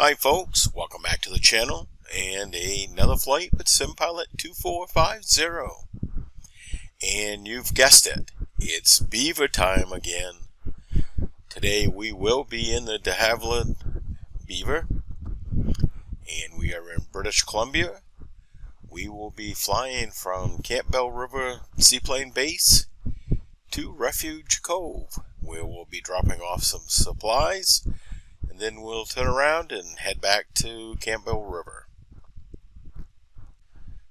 Hi folks, welcome back to the channel and another flight with SimPilot 2450. And you've guessed it, it's Beaver time again. Today we will be in the de Havilland Beaver and we are in British Columbia. We will be flying from Campbell River Seaplane Base to Refuge Cove, where we'll be dropping off some supplies. And then we'll turn around and head back to Campbell River.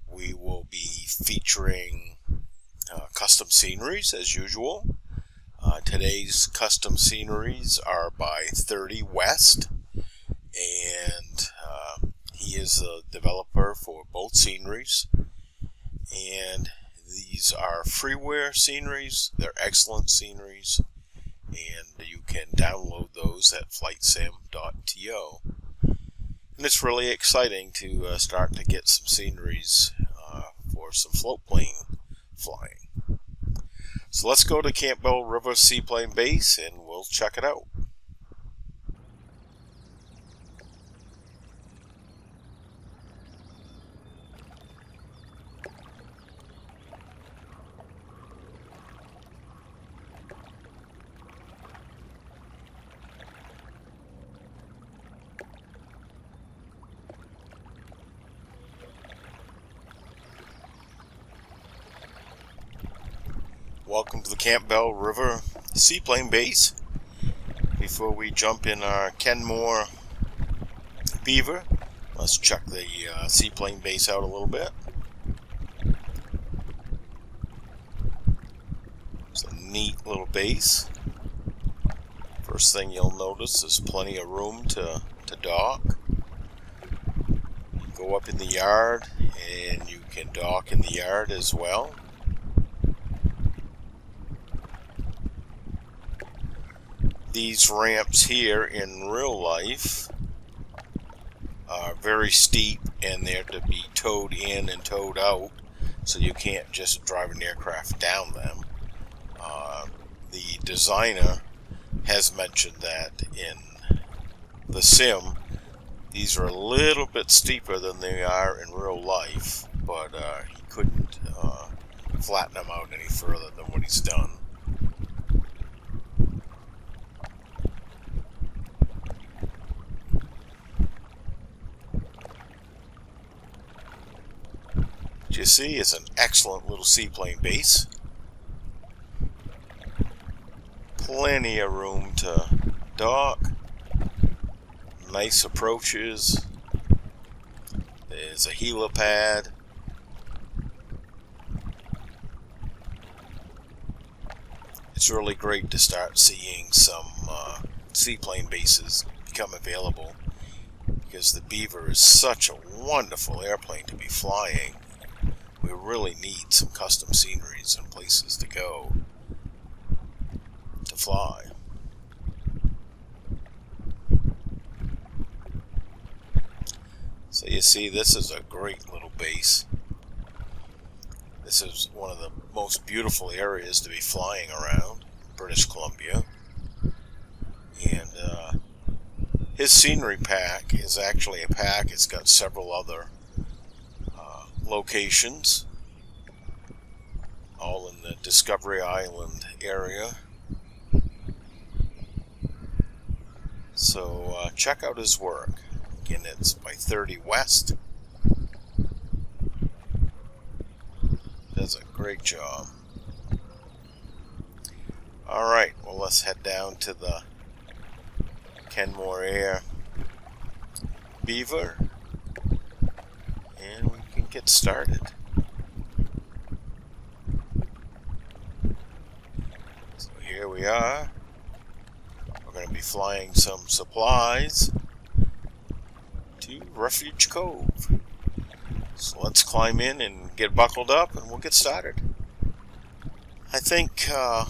We will be featuring custom sceneries as usual. Today's custom sceneries are by 30 West, and he is a developer for both sceneries. And these are freeware sceneries. They're excellent sceneries, and you can download those at flightsim.to. And it's really exciting to start to get some sceneries for some float plane flying. So let's go to Campbell River Seaplane Base and we'll check it out. Welcome to the Campbell River Seaplane Base. Before we jump in our Kenmore Beaver, let's check the Seaplane Base out a little bit. It's a neat little base. First thing you'll notice is plenty of room to dock. You go up in the yard and you can dock in the yard as well. These ramps here in real life are very steep and they're to be towed in and towed out, so you can't just drive an aircraft down them. The designer has mentioned that in the sim these are a little bit steeper than they are in real life, but he couldn't flatten them out any further than what he's done. You see, it's an excellent little seaplane base. Plenty of room to dock. Nice approaches. There's a helipad. It's really great to start seeing some seaplane bases become available, because the Beaver is such a wonderful airplane to be flying. We really need some custom sceneries and places to go to fly. So you see, this is a great little base. This is one of the most beautiful areas to be flying around, British Columbia. And his scenery pack is actually a pack. It's got several other locations, all in the Discovery Island area. So check out his work. Again, it's by 30 West. Does a great job. Alright, well, let's head down to the Kenmore Air Beaver and we can get started. So here we are. We're going to be flying some supplies to Refuge Cove. So let's climb in and get buckled up and we'll get started. I think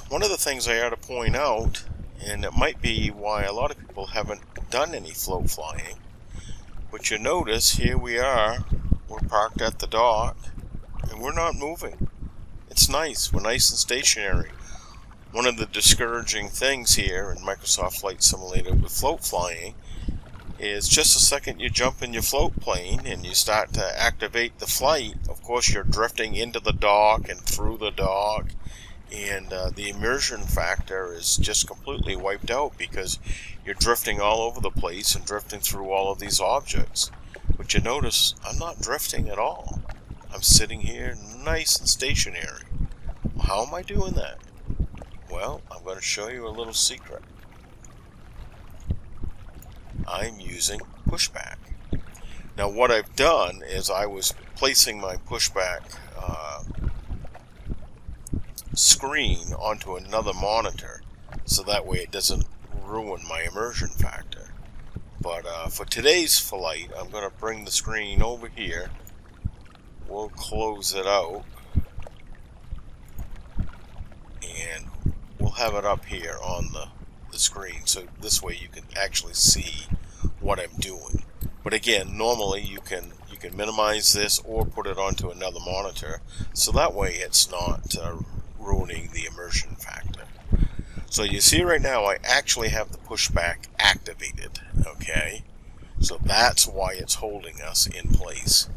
one of the things I ought to point out, and it might be why a lot of people haven't done any float flying, but you notice here we are. We're parked at the dock, and we're not moving. It's nice. We're nice and stationary. One of the discouraging things here in Microsoft Flight Simulator with float flying is just the second you jump in your float plane and you start to activate the flight, of course you're drifting into the dock and through the dock, and the immersion factor is just completely wiped out because you're drifting all over the place and drifting through all of these objects. But you notice I'm not drifting at all. I'm sitting here nice and stationary. How am I doing that? Well, I'm going to show you a little secret. I'm using Pushback. Now what I've done is I was placing my Pushback screen onto another monitor so that way it doesn't ruin my immersion factor. But for today's flight, I'm going to bring the screen over here. We'll close it out and we'll have it up here on the screen, so this way you can actually see what I'm doing. But again, normally you can minimize this or put it onto another monitor, so that way it's not ruining the immersion factor. So you see right now I actually have the Pushback activated, okay? So that's why it's holding us in place.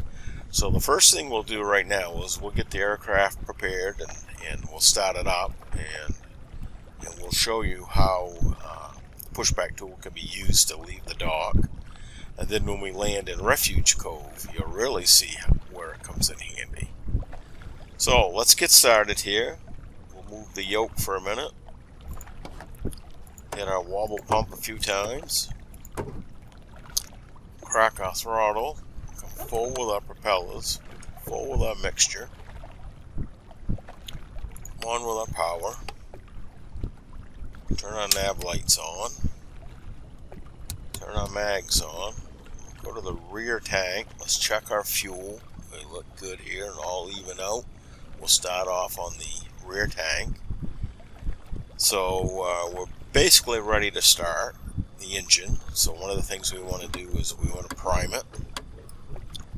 So the first thing we'll do right now is we'll get the aircraft prepared and we'll start it up, and we'll show you how the Pushback tool can be used to leave the dock. And then when we land in Refuge Cove, you'll really see where it comes in handy. So let's get started here. We'll move the yoke for a minute. Hit our wobble pump a few times. Crack our throttle. Come full with our propellers. Full with our mixture. Come on with our power. Turn our nav lights on. Turn our mags on. Go to the rear tank. Let's check our fuel. They look good here and all even out. We'll start off on the rear tank. So we're basically ready to start the engine. So one of the things we want to do is we want to prime it.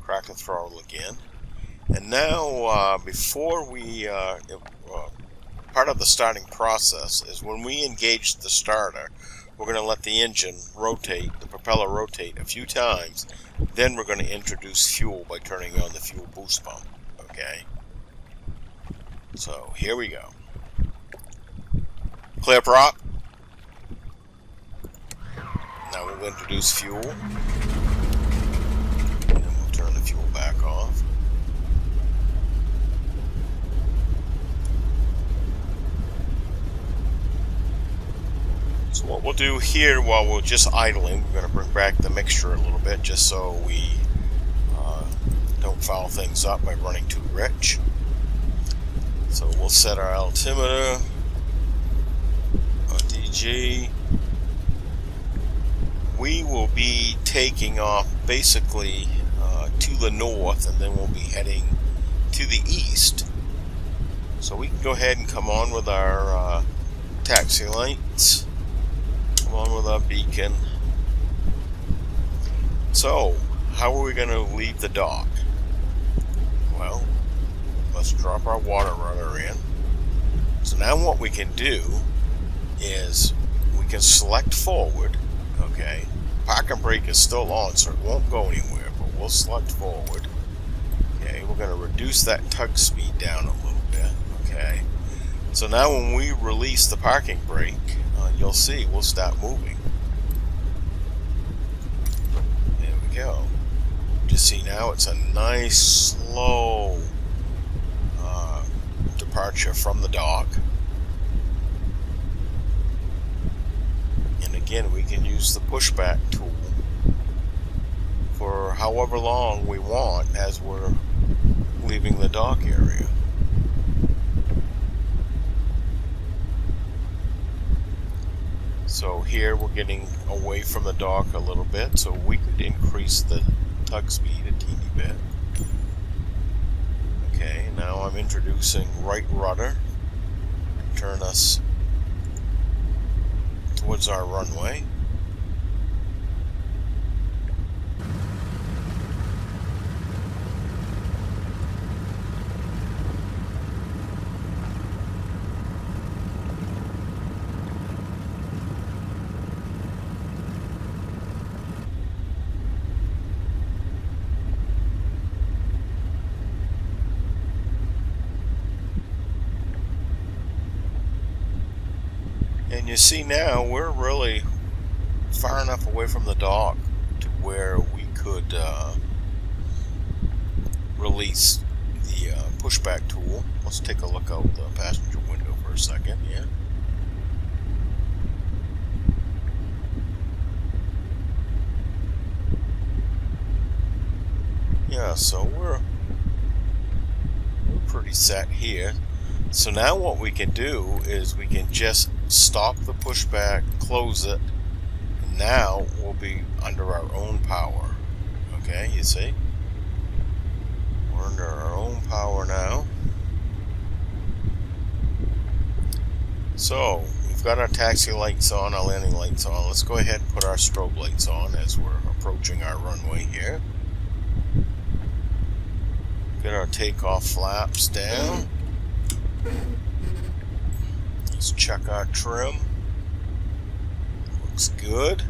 Crack the throttle again. And now before we part of the starting process is when we engage the starter, we're going to let the engine rotate, the propeller rotate a few times, then we're going to introduce fuel by turning on the fuel boost pump, okay? So here we go. Clear prop. Now we'll introduce fuel, and we'll turn the fuel back off. So what we'll do here while we're just idling, we're going to bring back the mixture a little bit just so we don't foul things up by running too rich. So we'll set our altimeter, our DG. We will be taking off basically to the north, and then we'll be heading to the east. So we can go ahead and come on with our taxi lights. On with our beacon. So, how are we going to leave the dock? Well, let's drop our water rudder in. So now what we can do is we can select forward, okay? Parking brake is still on, so it won't go anywhere, but we'll select forward. Okay, we're going to reduce that tug speed down a little bit, okay? So now when we release the parking brake, you'll see we'll start moving. There we go. Just see now it's a nice slow departure from the dock. And again, we can use the Pushback tool for however long we want as we're leaving the dock area. So here we're getting away from the dock a little bit, so we could increase the tug speed a teeny bit. Okay, now I'm introducing right rudder to turn us towards our runway. And you see now we're really far enough away from the dock to where we could release the pushback tool. Let's take a look out the passenger window for a second. Yeah, so we're pretty set here. So now what we can do is we can just stop the pushback, close it, and now we'll be under our own power. Okay, you see? We're under our own power now. So, we've got our taxi lights on, our landing lights on. Let's go ahead and put our strobe lights on as we're approaching our runway here. Get our takeoff flaps down. Let's check our trim. Looks good.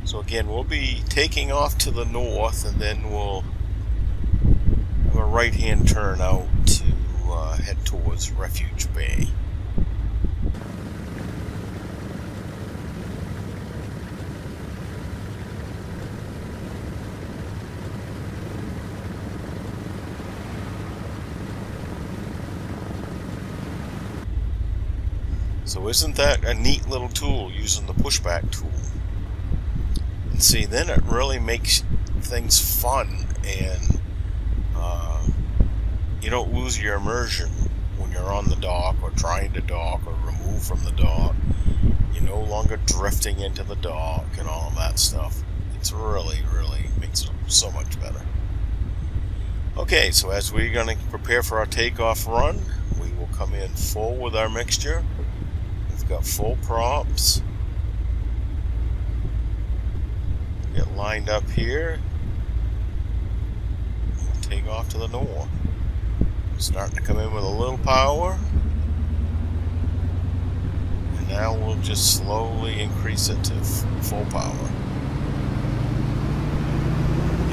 So again, we'll be taking off to the north, and then we'll have a right-hand turn out to head towards Refuge Bay. So isn't that a neat little tool, using the pushback tool? And see, then it really makes things fun, and you don't lose your immersion when you're on the dock or trying to dock or remove from the dock. You're no longer drifting into the dock and all of that stuff. It's really makes it so much better. Okay, so as we're going to prepare for our takeoff run, we will come in full with our mixture. We've got full props. Get lined up here. And take off to the north. Starting to come in with a little power. And now we'll just slowly increase it to full power.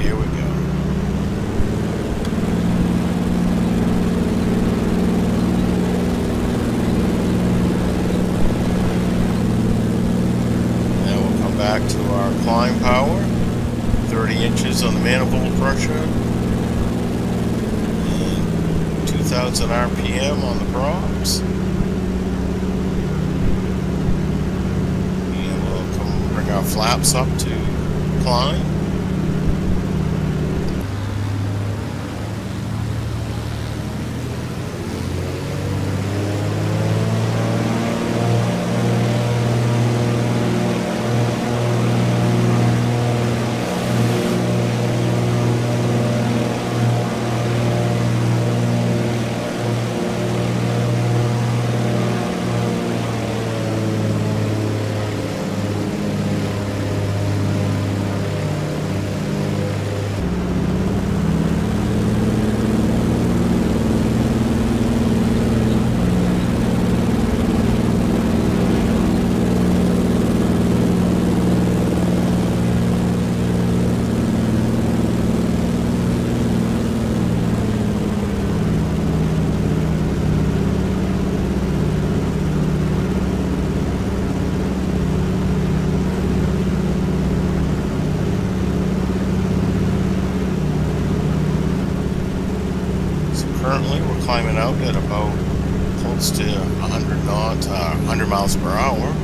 Here we go. Back to our climb power, 30 inches on the manifold pressure, and 2,000 RPM on the props. And we'll come bring our flaps up to climb. Currently we're climbing out at about close to 100 miles per hour.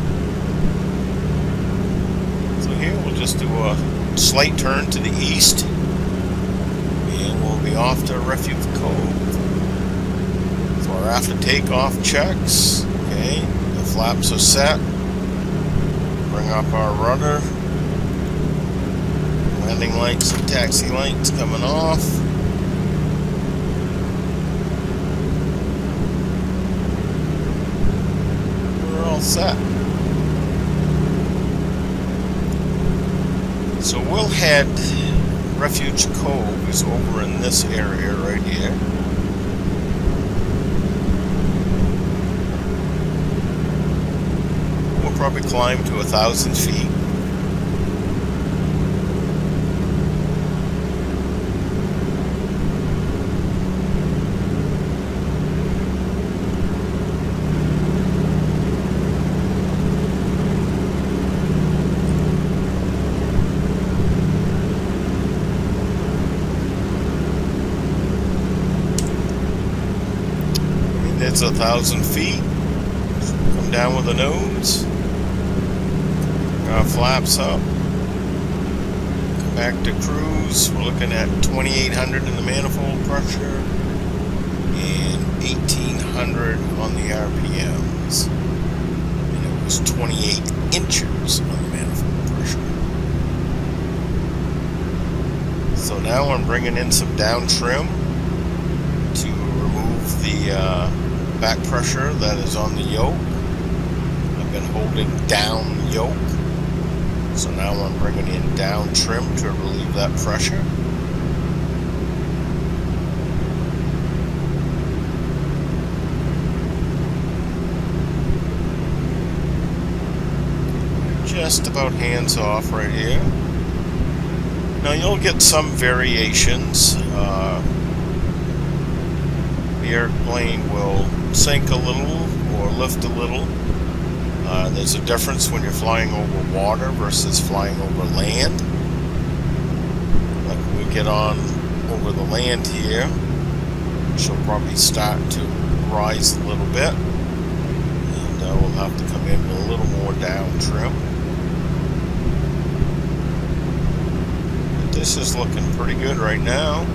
So here we'll just do a slight turn to the east, and we'll be off to Refuge Cove. So our after takeoff checks. Okay, the flaps are set. Bring up our rudder. Landing lights and taxi lights coming off. Set. So we'll head, Refuge Cove is over in this area right here. We'll probably climb to 1,000 feet. It's 1,000 feet. Come down with the nose. Flaps up. Come back to cruise. We're looking at 2,800 in the manifold pressure and 1,800 on the RPMs. And it was 28 inches on the manifold pressure. So now I'm bringing in some down trim to remove the back pressure that is on the yoke. I've been holding down the yoke. So now I'm bringing in down trim to relieve that pressure. Just about hands off right here. Now you'll get some variations. The airplane will sink a little or lift a little. There's a difference when you're flying over water versus flying over land. Like when we get on over the land here, she'll probably start to rise a little bit, and we'll have to come in with a little more down trim. But this is looking pretty good right now.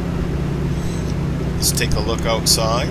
Let's take a look outside.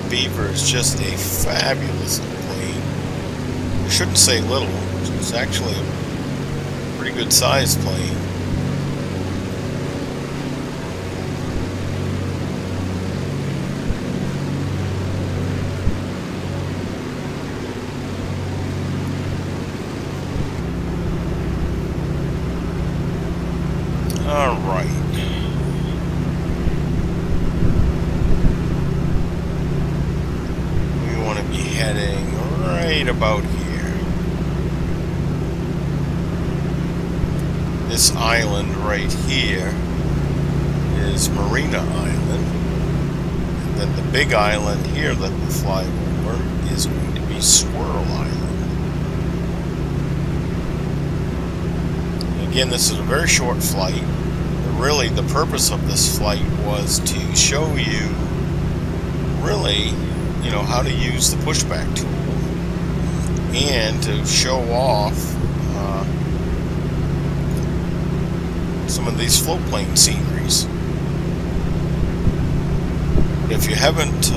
Beaver is just a fabulous plane. I shouldn't say little, it's actually a pretty good sized plane. All right. Heading right about here. This island right here is Marina Island, and then the big island here that we fly over is going to be Squirrel Island. Again, this is a very short flight. Really, the purpose of this flight was to show you really how to use the pushback tool and to show off some of these float plane sceneries. If you haven't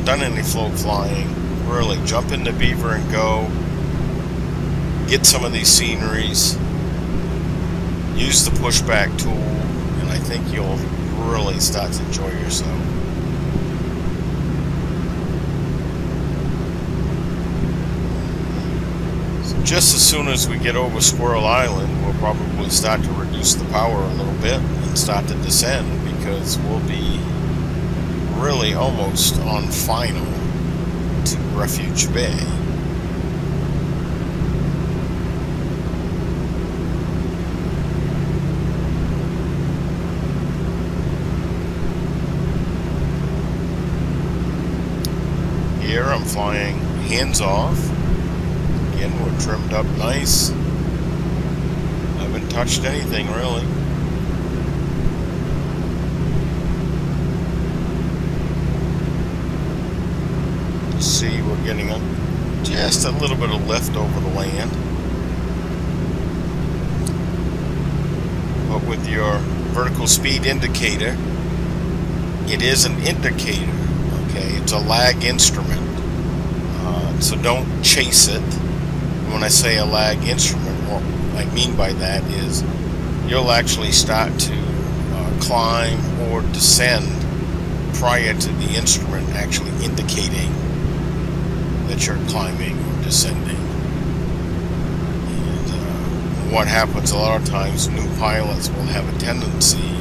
done any float flying, really jump into Beaver and go, get some of these sceneries, use the pushback tool, and I think you'll really start to enjoy yourself. Just as soon as we get over Squirrel Island, we'll probably start to reduce the power a little bit and start to descend, because we'll be really almost on final to Refuge Bay. Here I'm flying hands off. Again, we're trimmed up nice. Haven't touched anything really. See, we're getting just a little bit of lift over the land. But with your vertical speed indicator, it is an indicator, okay? It's a lag instrument. So don't chase it. When I say a lag instrument, what I mean by that is you'll actually start to climb or descend prior to the instrument actually indicating that you're climbing or descending. And what happens a lot of times, new pilots will have a tendency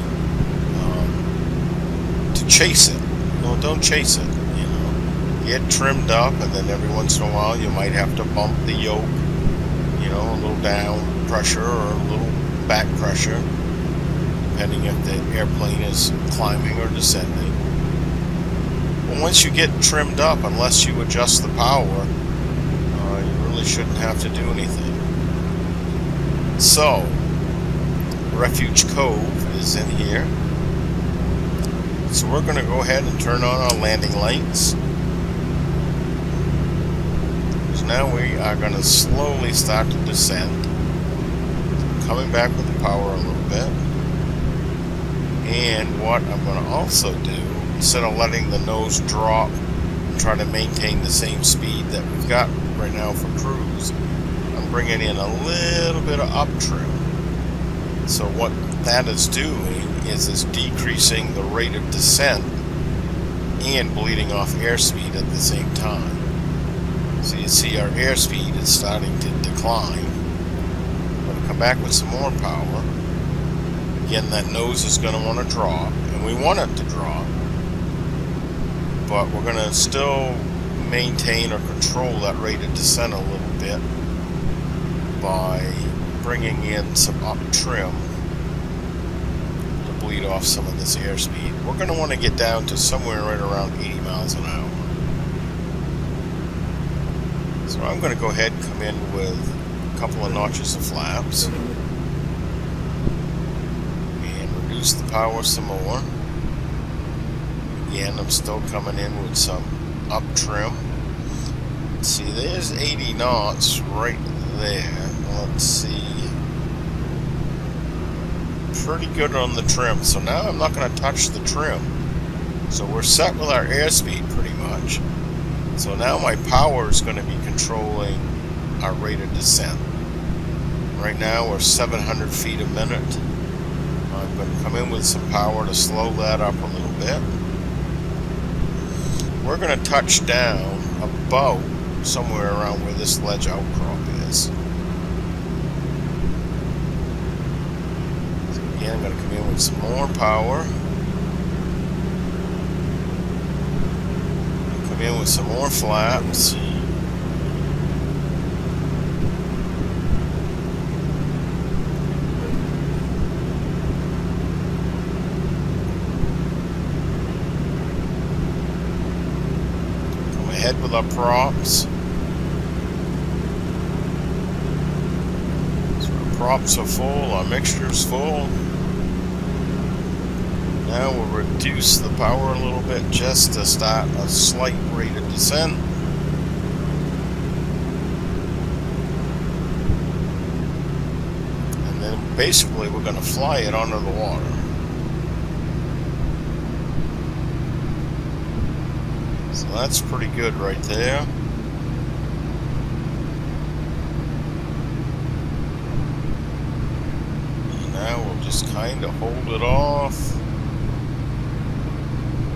to chase it. No, don't chase it. You know, get trimmed up, and then every once in a while you might have to bump the yoke. You know, a little down pressure or a little back pressure, depending if the airplane is climbing or descending. But once you get trimmed up, unless you adjust the power, you really shouldn't have to do anything. So, Refuge Cove is in here. So we're going to go ahead and turn on our landing lights. So now we are going to slowly start to descend. Coming back with the power a little bit. And what I'm going to also do, instead of letting the nose drop and try to maintain the same speed that we've got right now for cruise, I'm bringing in a little bit of up trim. So what that is doing is it's decreasing the rate of descent and bleeding off airspeed at the same time. So you see our airspeed is starting to decline. I'm going to come back with some more power. Again, that nose is going to want to drop, and we want it to drop, but we're going to still maintain or control that rate of descent a little bit by bringing in some up trim to bleed off some of this airspeed. We're going to want to get down to somewhere right around 80 miles an hour. So I'm going to go ahead and come in with a couple of notches of flaps and reduce the power some more. Again, I'm still coming in with some up trim. See, there's 80 knots right there. Let's see. Pretty good on the trim. So now I'm not going to touch the trim. So we're set with our airspeed pretty much. So now my power is going to be controlling our rate of descent. Right now we're 700 feet a minute. I'm going to come in with some power to slow that up a little bit. We're going to touch down about somewhere around where this ledge outcrop is. So again, I'm going to come in with some more power. Come in with some more flaps. Ahead with our props. So our props are full, our mixture's full. Now we'll reduce the power a little bit just to start a slight rate of descent. And then basically we're going to fly it under the water. So that's pretty good right there. And now we'll just kind of hold it off.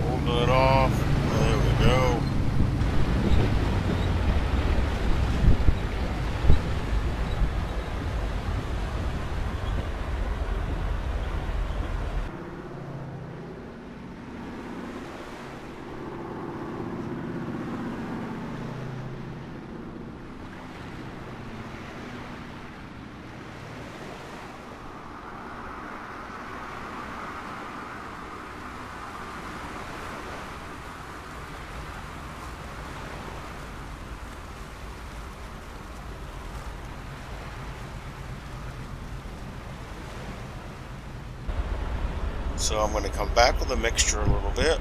Holding it off. There we go. So I'm going to come back with a mixture a little bit,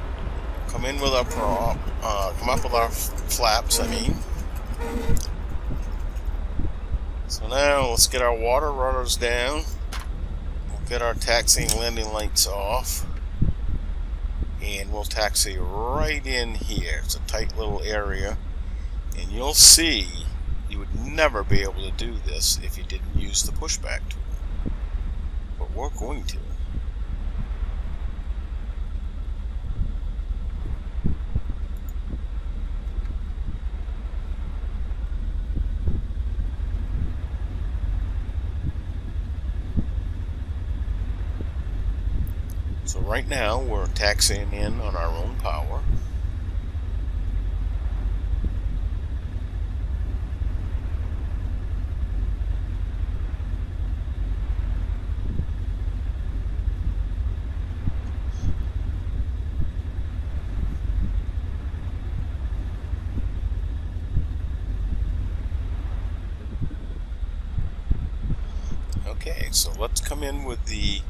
come in with our prop, come up with our flaps, I mean. So now let's get our water rudders down, we'll get our taxiing landing lights off, and we'll taxi right in here. It's a tight little area, and you'll see you would never be able to do this if you didn't use the pushback tool, but we're going to. So right now we're taxiing in on our own power. Okay, so let's come in with the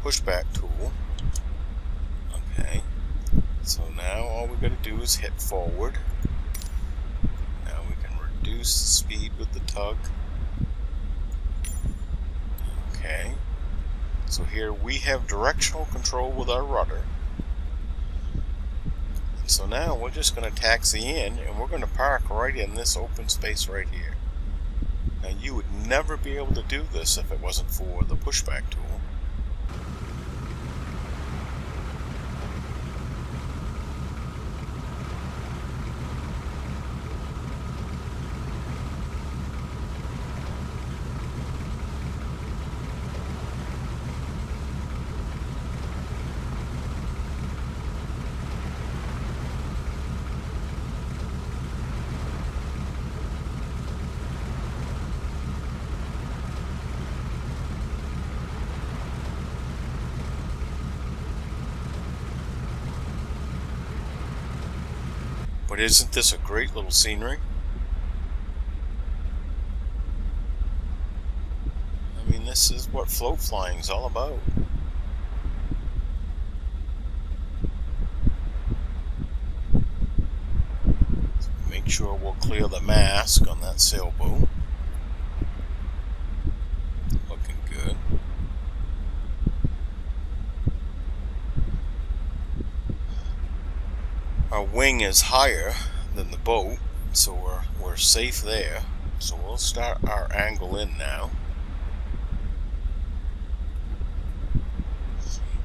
pushback tool. Okay, so now all we're going to do is hit forward. Now we can reduce the speed with the tug. Okay, so here we have directional control with our rudder. And so now we're just going to taxi in, and we're going to park right in this open space right here. Now you would never be able to do this if it wasn't for the pushback tool. But isn't this a great little scenery? I mean, this is what float flying is all about. So make sure we'll clear the mask on that sailboat. Looking good. Our wing is higher than the boat, so we're safe there. So we'll start our angle in now.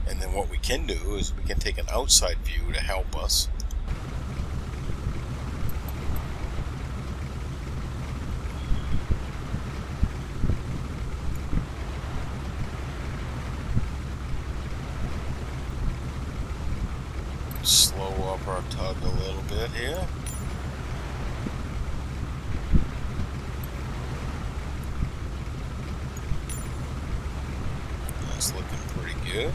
And then what we can do is we can take an outside view to help us. Slow up our tug a little bit here. That's looking pretty good.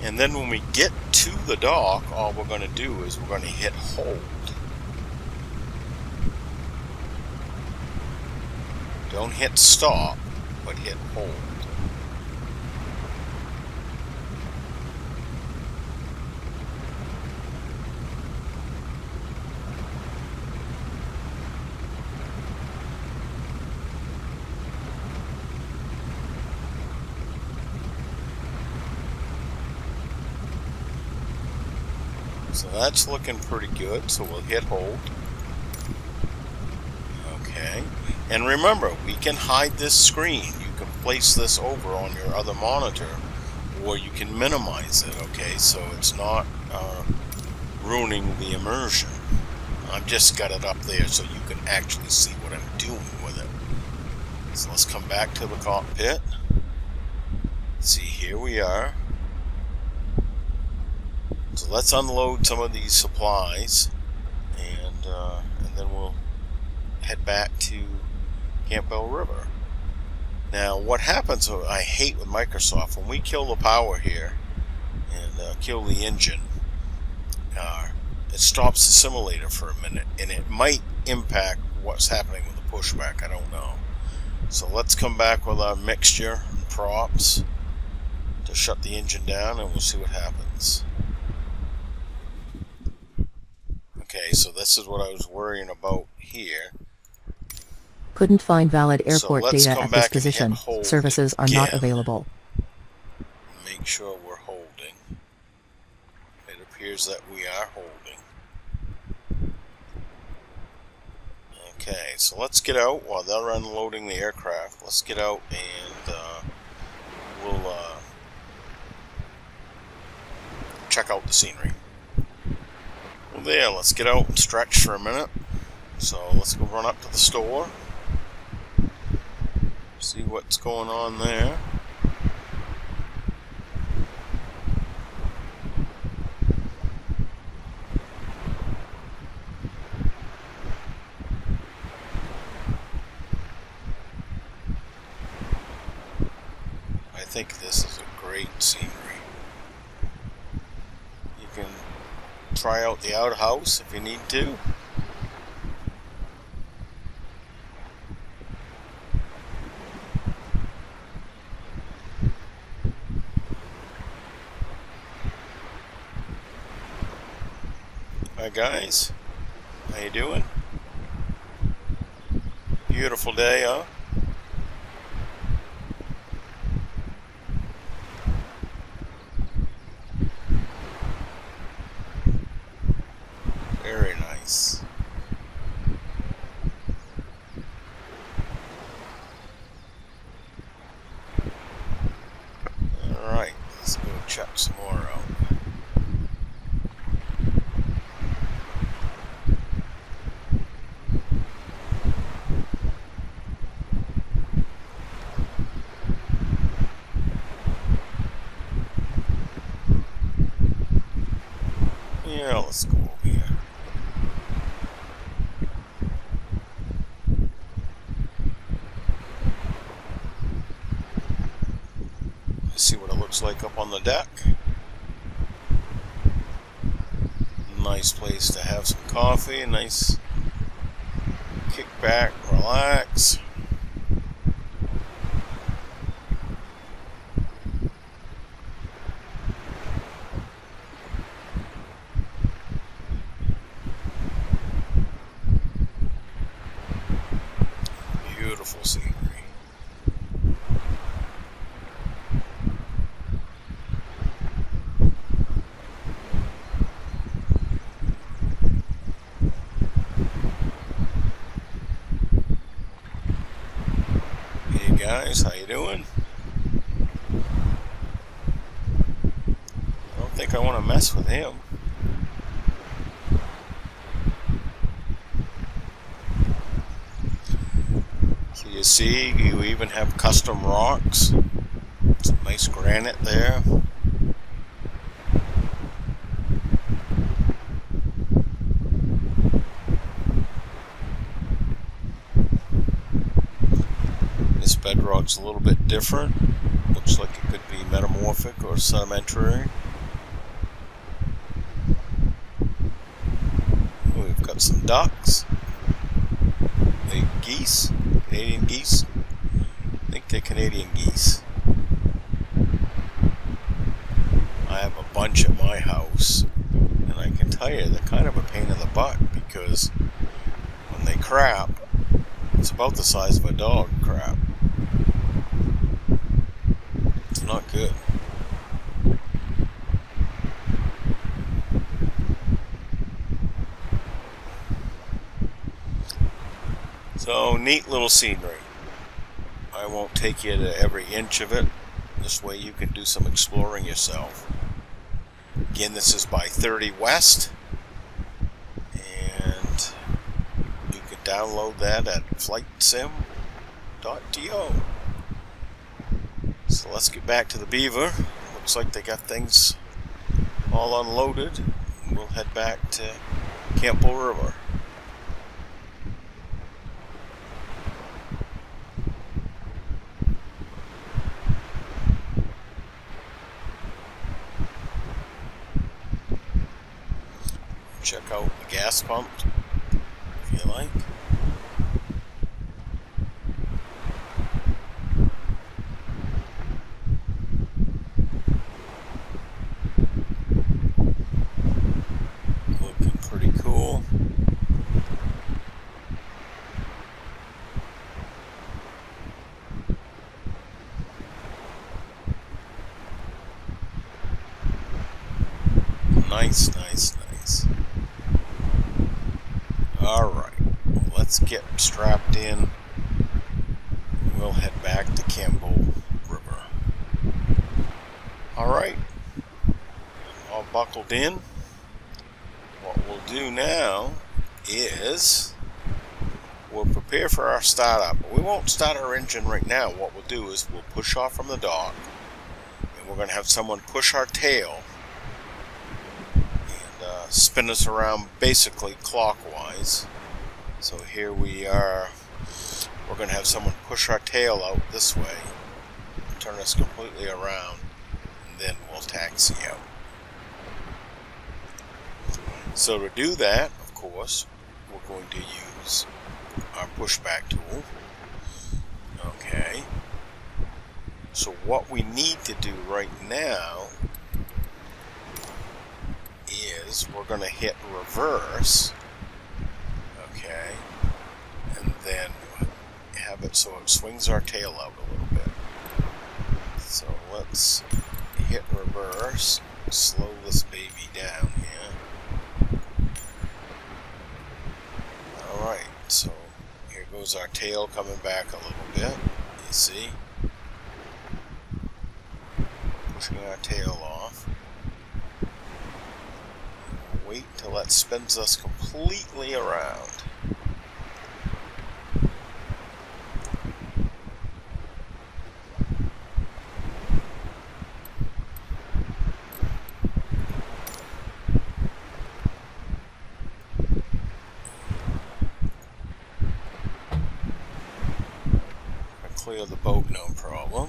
And then when we get to the dock, all we're going to do is we're going to hit hold. Don't hit stop, but hit hold. So that's looking pretty good, so we'll hit hold. Okay, and remember, we can hide this screen. You can place this over on your other monitor, or you can minimize it, okay, so it's not ruining the immersion. I've just got it up there so you can actually see what I'm doing with it. So let's come back to the cockpit. See, here we are. So let's unload some of these supplies, and then we'll head back to Campbell River. Now, what happens, I hate with Microsoft, when we kill the power here and kill the engine, it stops the simulator for a minute, and it might impact what's happening with the pushback. I don't know. So let's come back with our mixture and props to shut the engine down, and we'll see what happens. Okay, so this is what I was worrying about here. Couldn't find valid airport So data at this position. Services are not available. Make sure we're holding. It appears that we are holding. Okay, so let's get out while they're unloading the aircraft. Let's get out and we'll check out the scenery. Well, there, let's get out and stretch for a minute. So let's go run up to the store. See what's going on there. I think this is a great scenery. You can try out the outhouse if you need to. Hi guys, how you doing? Beautiful day, huh? Very nice. Alright, let's go check some more out. Yeah, let's go over here. Let's see what it looks like up on the deck. Nice place to have some coffee, nice kick back, relax. Beautiful scenery. Hey guys, how you doing? I don't think I want to mess with him. So you see, you even have custom rocks. Some nice granite there. This bedrock's a little bit different. Looks like it could be metamorphic or sedimentary. We've got some ducks. Big geese. Canadian geese. I think they're Canadian geese. I have a bunch at my house, and I can tell you they're kind of a pain in the butt because when they crap, it's about the size of a dog crap. It's not good. So, neat little scenery. I won't take you to every inch of it. This way you can do some exploring yourself. Again, this is by 30 West. And you can download that at flightsim.to. So let's get back to the Beaver. Looks like they got things all unloaded. We'll head back to Campbell River. Check out the gas pump if you like. Looking pretty cool. Nice, nice, nice. Alright, let's get strapped in. We'll head back to Campbell River. Alright, all buckled in. What we'll do now is we'll prepare for our startup. We won't start our engine right now. What we'll do is we'll push off from the dock, and we're going to have someone push our tail and spin us around basically clockwise. So here we are. We're going to have someone push our tail out this way, turn us completely around, and then we'll taxi out. So to do that, of course, we're going to use our pushback tool. Okay. So what we need to do right now is we're going to hit reverse. Okay. And then have it so it swings our tail out a little bit. So let's hit reverse, slow this baby down here. Alright, so here goes our tail coming back a little bit, you see? Pushing our tail off. Wait till that spins us completely around. Clear the boat, no problem.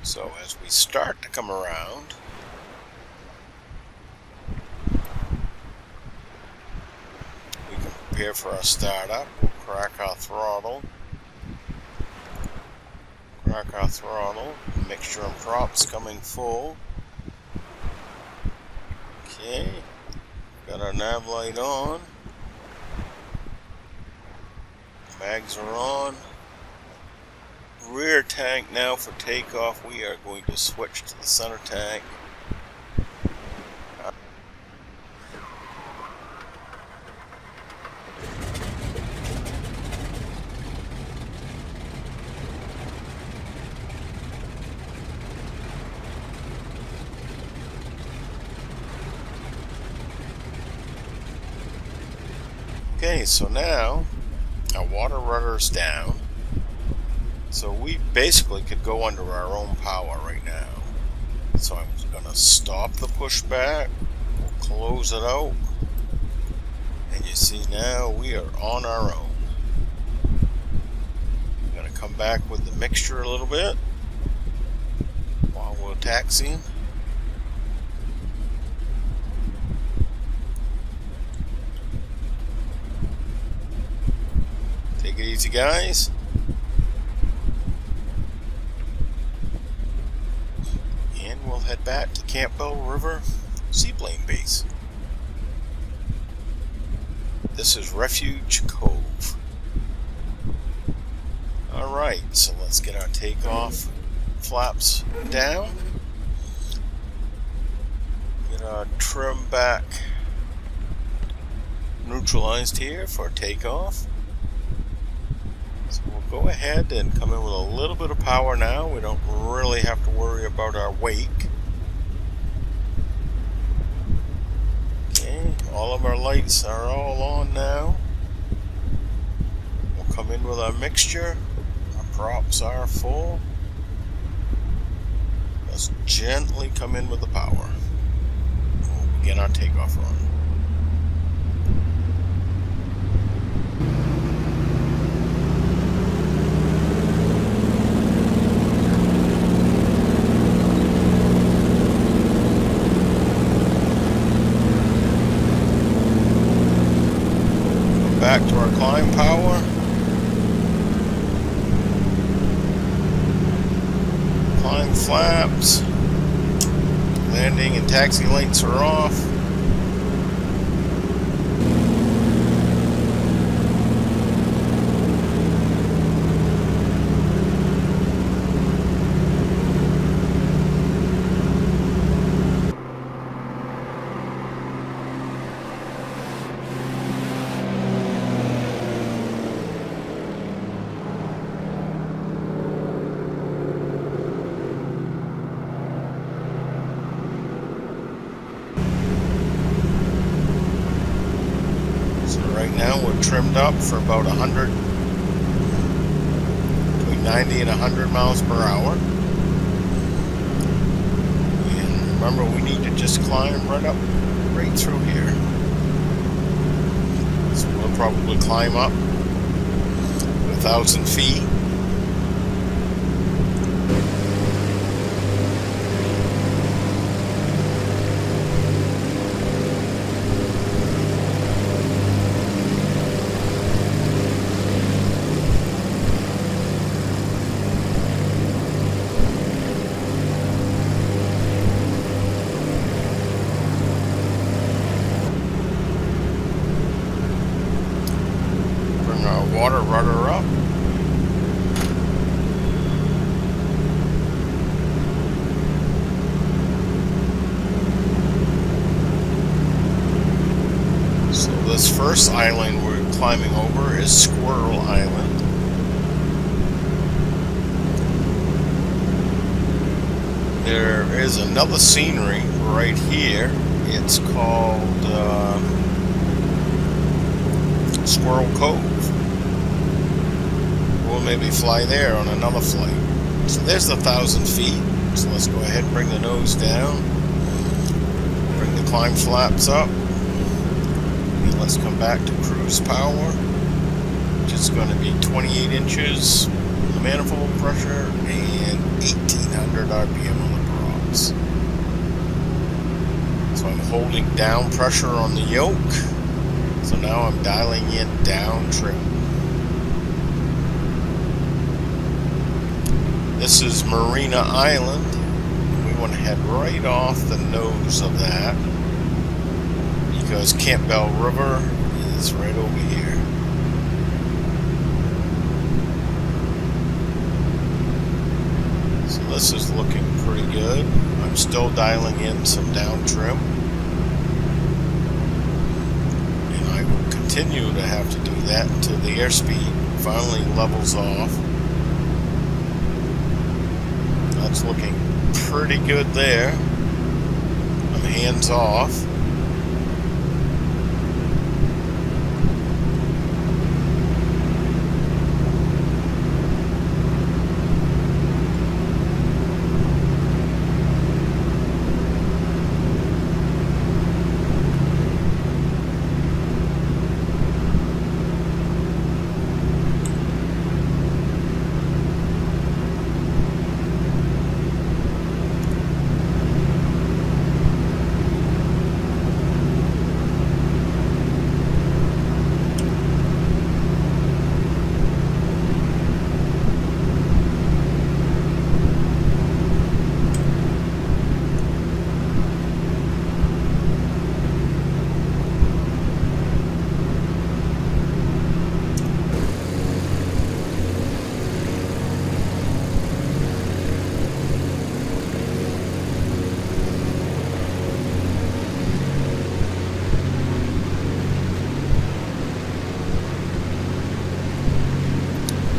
So as we start to come around, prepare for our startup. We'll crack our throttle. Mixture and props coming full. Okay. Got our nav light on. Mags are on. Rear tank now for takeoff. We are going to switch to the center tank. Okay, so now our water rudder's down, so we basically could go under our own power right now. So I'm going to stop the pushback, we'll close it out, and you see now we are on our own. I'm going to come back with the mixture a little bit while we're taxiing. Take it easy, guys. And we'll head back to Campbell River Seaplane Base. This is Refuge Cove. Alright, so let's get our takeoff flaps down. Get our trim back neutralized here for takeoff. So we'll go ahead and come in with a little bit of power now. We don't really have to worry about our wake. Okay, all of our lights are all on now. We'll come in with our mixture. Our props are full. Let's gently come in with the power. We'll begin our takeoff run. Back to our climb power. Climb flaps. Landing and taxi lights are off. Right now we're trimmed up for about 100, between 90 and 100 miles per hour. And remember, we need to just climb right through here. So we'll probably climb up 1,000 feet. Water rudder up. So this first island we're climbing over is Squirrel Island. There is another scenery right here. It's called Squirrel Cove. We'll maybe fly there on another flight. So there's the 1,000 feet. So let's go ahead and bring the nose down. Bring the climb flaps up. And let's come back to cruise power, which is going to be 28 inches on the manifold pressure and 1,800 RPM on the props. So I'm holding down pressure on the yoke. So now I'm dialing in down trim. This is Marina Island. We want to head right off the nose of that because Campbell River is right over here. So this is looking pretty good. I'm still dialing in some down trim. And I will continue to have to do that until the airspeed finally levels off. That's looking pretty good there. I'm hands off.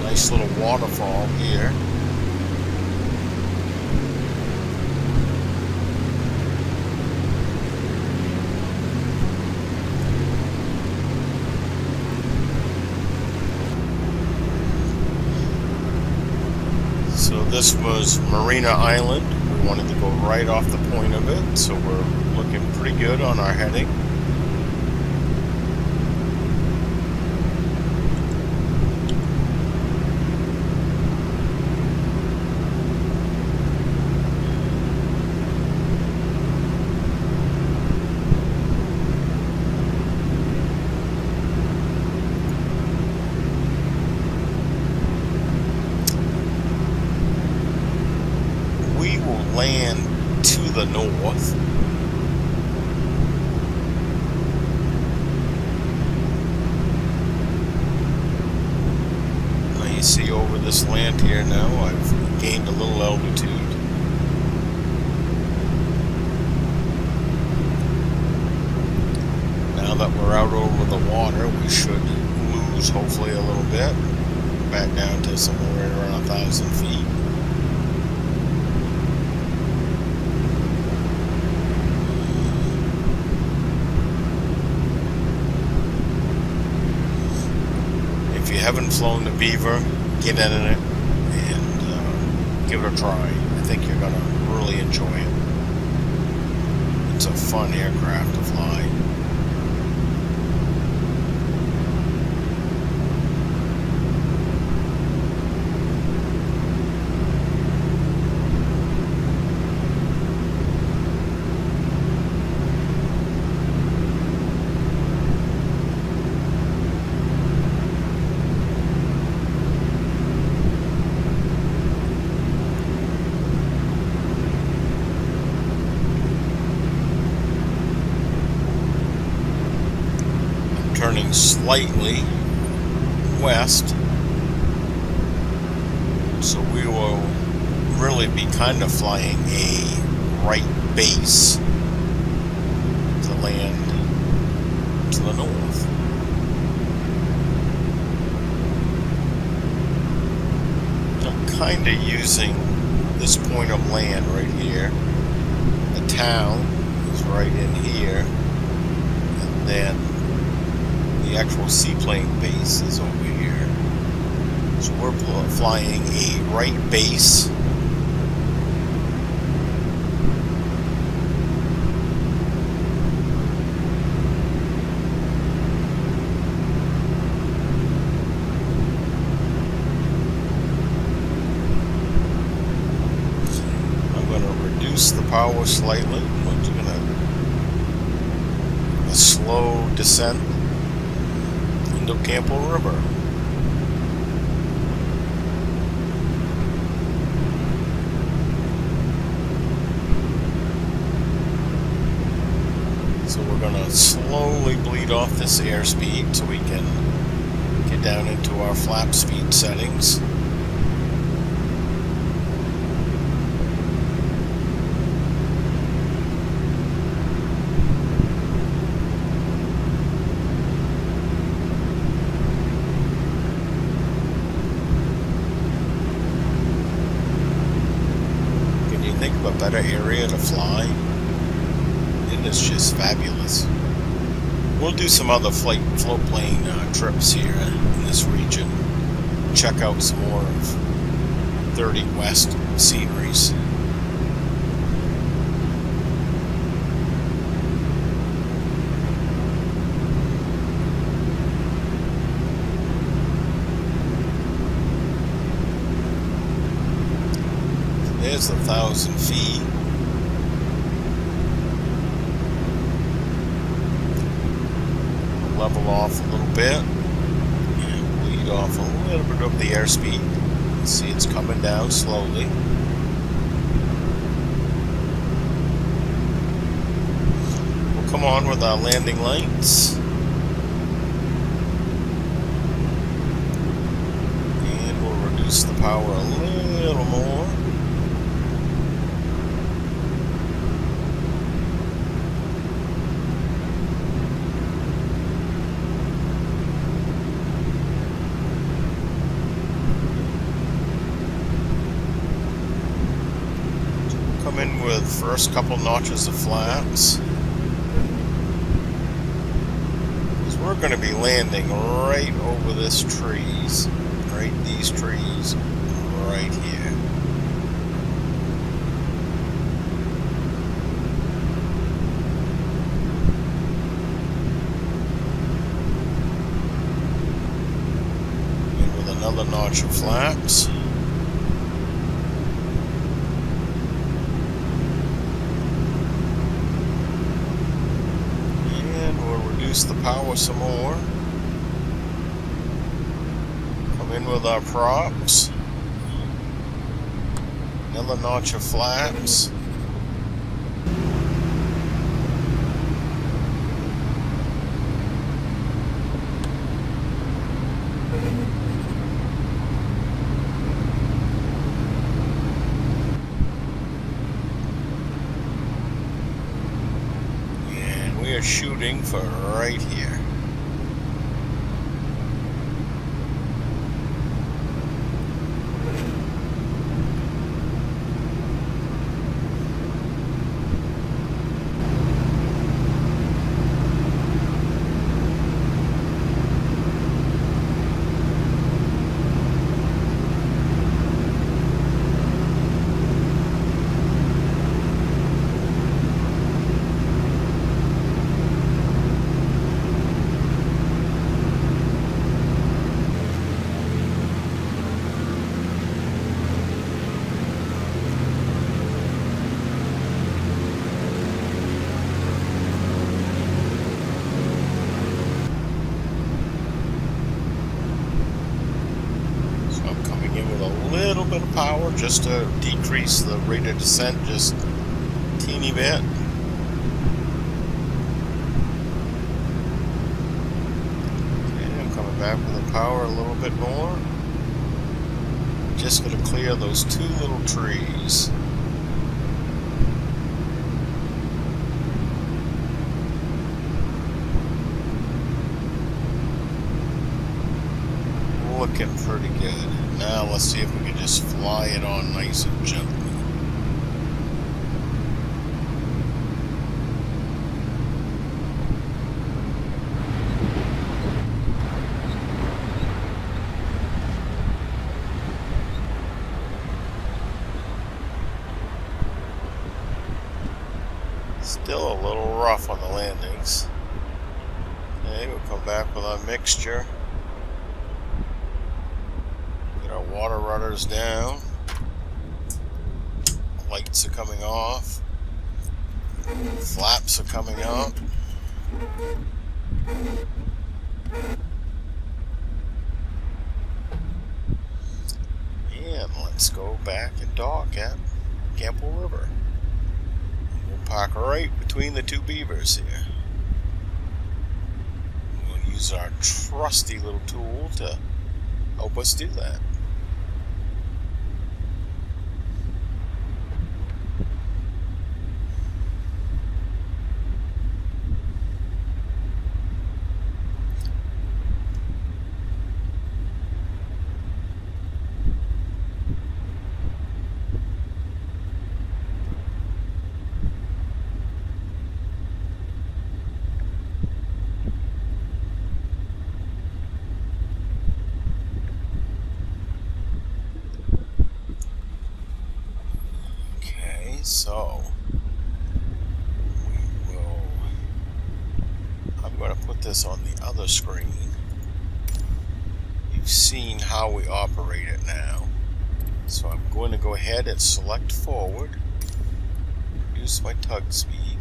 Nice little waterfall here. So this was Marina Island. We wanted to go right off the point of it, so we're looking pretty good on our heading. Land to the north. Now you see over this land here now, I've gained a little altitude. Now that we're out over the water, we should lose hopefully a little bit, back down to somewhere right around 1,000 feet. haven't flown the Beaver, get in it and give it a try. I think you're going to really enjoy it. It's a fun aircraft to fly. Turning slightly west, so we will really be kind of flying a right base to land to the north. I'm kind of using this point of land right here. The town is right in here, and then the actual seaplane base is over here. So we're flying a right base. I'm going to reduce the power slightly. We're doing a slow descent into Campbell River. So we're going to slowly bleed off this airspeed so we can get down into our flap speed settings. Think of a better area to fly, and it's just fabulous. We'll do some other float plane trips here in this region. Check out some more of 30 West sceneries. There's 1,000 feet. Level off a little bit and bleed off a little bit of the airspeed. See, it's coming down slowly. We'll come on with our landing lights. And we'll reduce the power a little more. Come in with first couple notches of flaps. Because we're going to be landing right over this trees. Right, these trees right here. And with another notch of flaps. Reduce the power some more. Come in with our props. Another notch of flaps. We are shooting for right here. just to decrease the rate of descent just a teeny bit. Okay, I'm coming back with the power a little bit more. Just going to clear those two little trees. Looking pretty good. Now let's see if we can just fly it on nice and gently. Still a little rough on the landings. Okay, we'll come back with our mixture. Get our water rudders down. Lights are coming off. Flaps are coming up. And let's go back and dock at Campbell River. We'll park right between the two beavers here. We'll use our trusty little tool to help us do that. So I'm going to put this on the other screen. You've seen how we operate it now. So I'm going to go ahead and select forward, reduce my tug speed.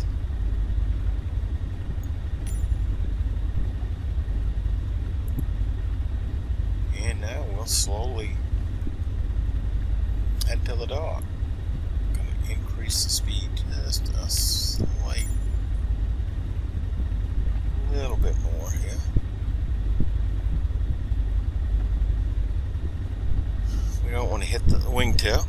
And now we'll slowly head to the dock. Increase the speed just a slight little bit more here. We don't want to hit the wingtip.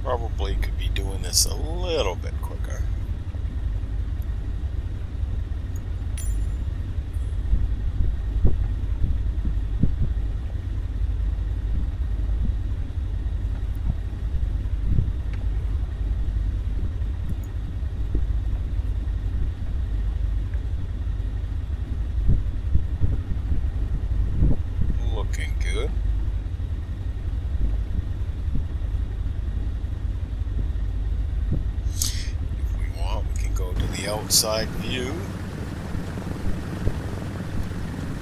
Probably could be doing this a little bit quicker. Looking good. Outside view,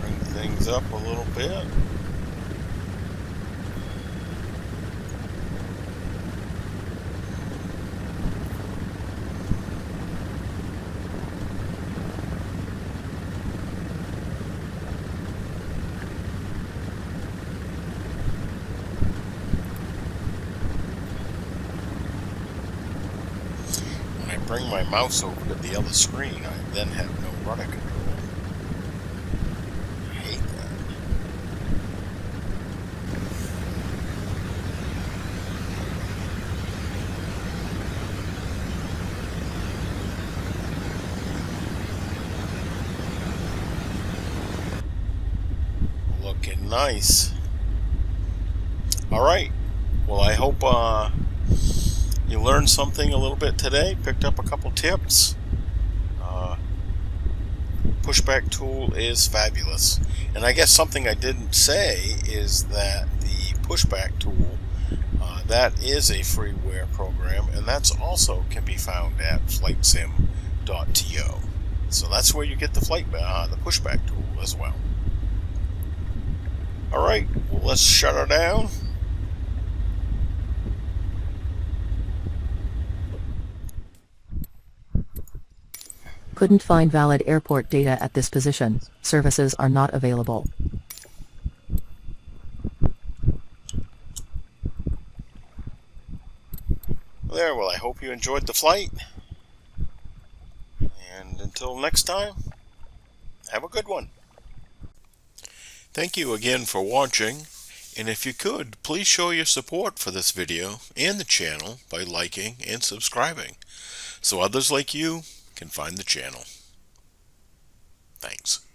bring things up a little bit. Bring my mouse over to the other screen, I then have no rudder control. I hate that. Looking nice. Alright, well I hope you learned something a little bit today, picked up a couple tips. Pushback tool is fabulous. And I guess something I didn't say is that the Pushback tool, that is a freeware program, and that's also can be found at flightsim.to. So that's where you get the the pushback tool as well. Alright, well, let's shut her down. Couldn't find valid airport data at this position. Services are not available. There, well, I hope you enjoyed the flight. And until next time, have a good one. Thank you again for watching. And if you could, please show your support for this video and the channel by liking and subscribing, so others like you can find the channel. Thanks.